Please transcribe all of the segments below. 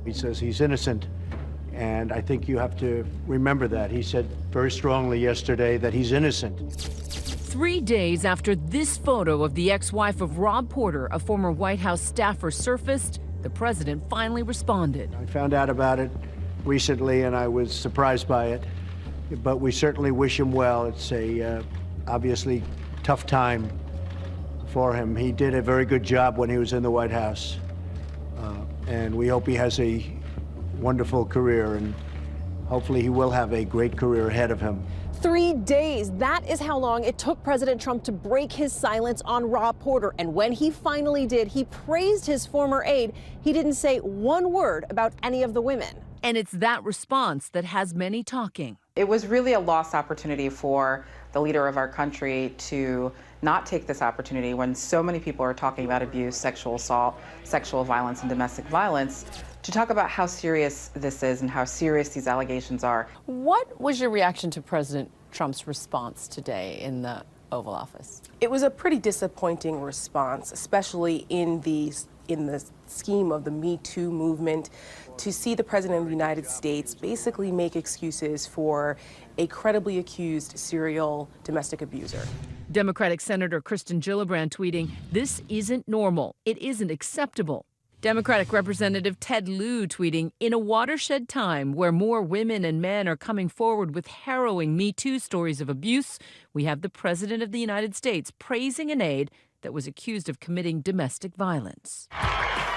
He says he's innocent, and I think you have to remember that. He said very strongly yesterday that he's innocent. 3 days after this photo of the ex-wife of Rob Porter, a former White House staffer, surfaced, the president finally responded. I found out about it recently, and I was surprised by it, but we certainly wish him well. It's a obviously tough time for him. He did a very good job when he was in the White House, and we hope he has a wonderful career, and hopefully he will have a great career ahead of him. 3 days. That is how long it took President Trump to break his silence on Rob Porter. And when he finally did, he praised his former aide. He didn't say one word about any of the women. And it's that response that has many talking. It was really a lost opportunity for the leader of our country to not take this opportunity when so many people are talking about abuse, sexual assault, sexual violence, and domestic violence, to talk about how serious this is and how serious these allegations are. What was your reaction to President Trump's response today in the Oval Office? It was a pretty disappointing response, especially in the scheme of the Me Too movement, to see the President of the United States basically make excuses for a credibly accused serial domestic abuser. Democratic Senator Kristen Gillibrand tweeting, "This isn't normal. It isn't acceptable." Democratic Representative Ted Lieu tweeting, "In a watershed time where more women and men are coming forward with harrowing Me Too stories of abuse, we have the President of the United States praising an aide that was accused of committing domestic violence."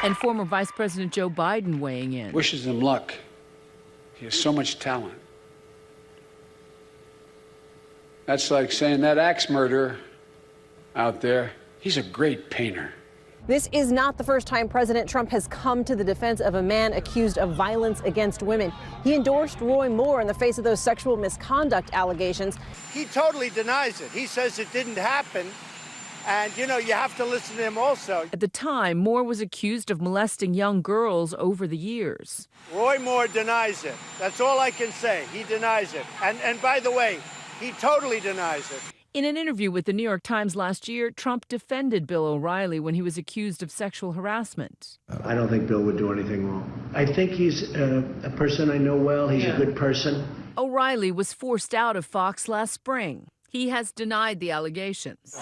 And former Vice President Joe Biden weighing in. Wishes him luck. He has so much talent. That's like saying that axe murderer out there, he's a great painter. This is not the first time President Trump has come to the defense of a man accused of violence against women. He endorsed Roy Moore in the face of those sexual misconduct allegations. He totally denies it. He says it didn't happen. And, you know, you have to listen to him also. At the time, Moore was accused of molesting young girls over the years. Roy Moore denies it. That's all I can say. He denies it. And by the way, he totally denies it. In an interview with the New York Times last year, Trump defended Bill O'Reilly when he was accused of sexual harassment. I don't think Bill would do anything wrong. I think he's a person I know well. He's a good person. O'Reilly was forced out of Fox last spring. He has denied the allegations.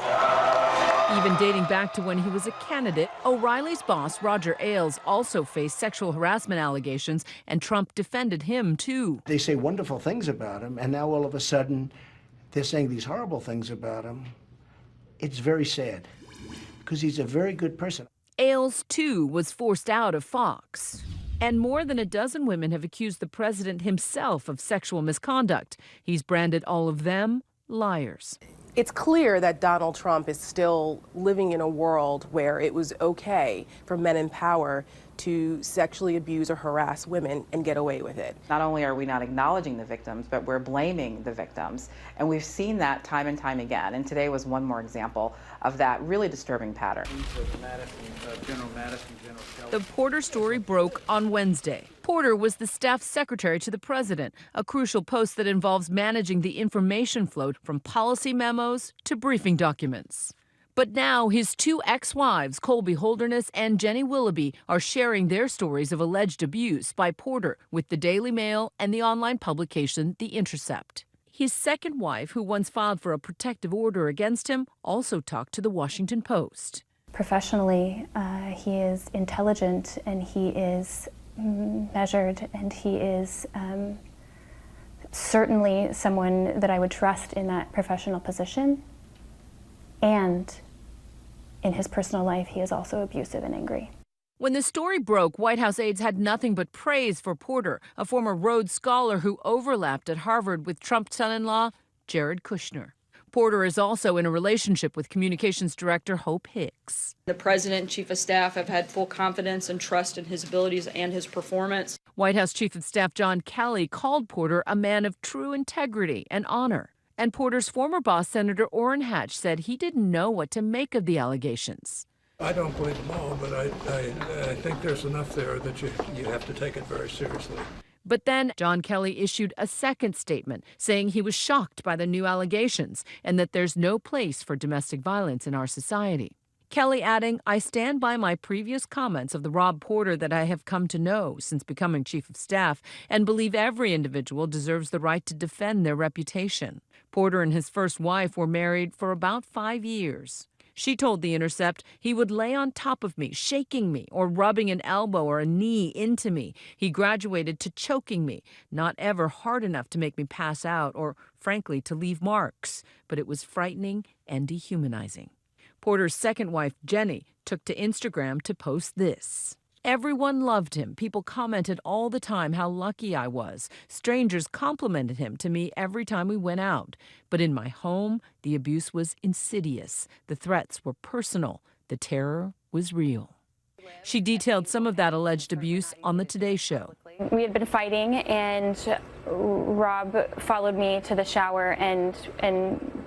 Even dating back to when he was a candidate, O'Reilly's boss, Roger Ailes, also faced sexual harassment allegations, and Trump defended him, too. They say wonderful things about him, and now all of a sudden, they're saying these horrible things about him. It's very sad, because he's a very good person. Ailes, too, was forced out of Fox. And more than a dozen women have accused the president himself of sexual misconduct. He's branded all of them liars. It's clear that Donald Trump is still living in a world where it was okay for men in power to sexually abuse or harass women and get away with it. Not only are we not acknowledging the victims, but we're blaming the victims. And we've seen that time and time again. And today was one more example of that really disturbing pattern. The Porter story broke on Wednesday. Porter was the staff secretary to the president, a crucial post that involves managing the information flow from policy memos to briefing documents. But now his two ex-wives, Colby Holderness and Jenny Willoughby, are sharing their stories of alleged abuse by Porter with the Daily Mail and the online publication The Intercept. His second wife, who once filed for a protective order against him, also talked to the Washington Post. Professionally, he is intelligent and he is measured and he is certainly someone that I would trust in that professional position. And in his personal life, he is also abusive and angry. When the story broke, White House aides had nothing but praise for Porter, a former Rhodes Scholar who overlapped at Harvard with Trump's son-in-law, Jared Kushner. Porter is also in a relationship with Communications Director Hope Hicks. The President and Chief of Staff have had full confidence and trust in his abilities and his performance. White House Chief of Staff John Kelly called Porter a man of true integrity and honor. And Porter's former boss, Senator Orrin Hatch, said he didn't know what to make of the allegations. I don't believe them all, but I think there's enough there that you have to take it very seriously. But then John Kelly issued a second statement saying he was shocked by the new allegations and that there's no place for domestic violence in our society. Kelly adding, I stand by my previous comments of the Rob Porter that I have come to know since becoming Chief of Staff and believe every individual deserves the right to defend their reputation. Porter and his first wife were married for about 5 years. She told The Intercept he would lay on top of me, shaking me, or rubbing an elbow or a knee into me. He graduated to choking me, not ever hard enough to make me pass out or, frankly, to leave marks. But it was frightening and dehumanizing. Porter's second wife, Jenny, took to Instagram to post this. Everyone loved him. People commented all the time how lucky I was. Strangers complimented him to me every time we went out. But in my home, the abuse was insidious. The threats were personal. The terror was real. She detailed some of that alleged abuse on the Today Show. We had been fighting, and Rob followed me to the shower and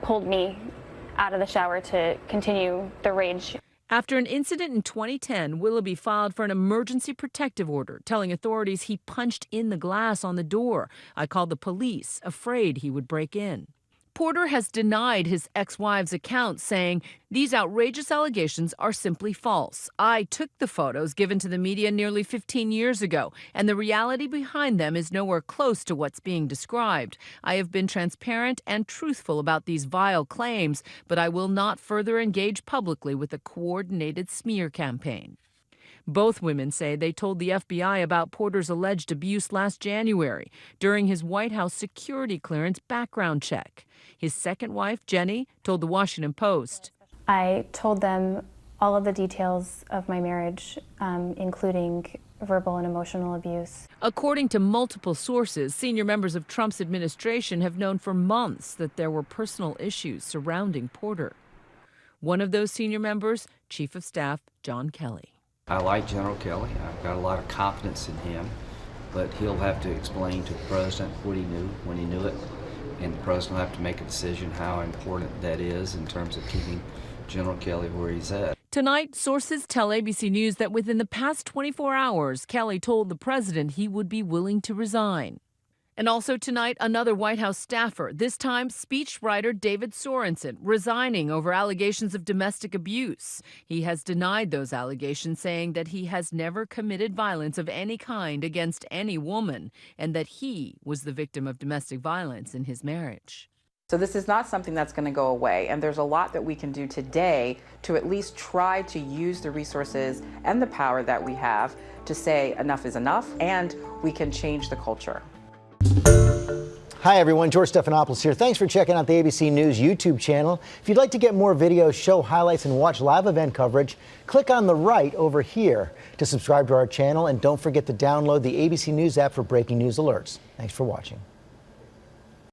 pulled me out of the shower to continue the rage. After an incident in 2010, Willoughby filed for an emergency protective order, telling authorities he punched in the glass on the door. I called the police, afraid he would break in. Porter has denied his ex-wife's account, saying, these outrageous allegations are simply false. I took the photos given to the media nearly 15 years ago, and the reality behind them is nowhere close to what's being described. I have been transparent and truthful about these vile claims, but I will not further engage publicly with a coordinated smear campaign. Both women say they told the FBI about Porter's alleged abuse last January during his White House security clearance background check. His second wife, Jenny, told the Washington Post, I told them all of the details of my marriage, including verbal and emotional abuse. According to multiple sources, senior members of Trump's administration have known for months that there were personal issues surrounding Porter. One of those senior members, Chief of Staff John Kelly. I like General Kelly. I've got a lot of confidence in him, but he'll have to explain to the president what he knew when he knew it, and the president will have to make a decision how important that is in terms of keeping General Kelly where he's at. Tonight, sources tell ABC News that within the past 24 hours, Kelly told the president he would be willing to resign. And also tonight, another White House staffer, this time speechwriter David Sorensen, resigning over allegations of domestic abuse. He has denied those allegations, saying that he has never committed violence of any kind against any woman, and that he was the victim of domestic violence in his marriage. So this is not something that's going to go away, and there's a lot that we can do today to at least try to use the resources and the power that we have to say enough is enough, and we can change the culture. Hi everyone, George Stephanopoulos here. Thanks for checking out the ABC News YouTube channel. If you'd like to get more videos, show highlights, and watch live event coverage, click on the right over here to subscribe to our channel, and don't forget to download the ABC News app for breaking news alerts. Thanks for watching.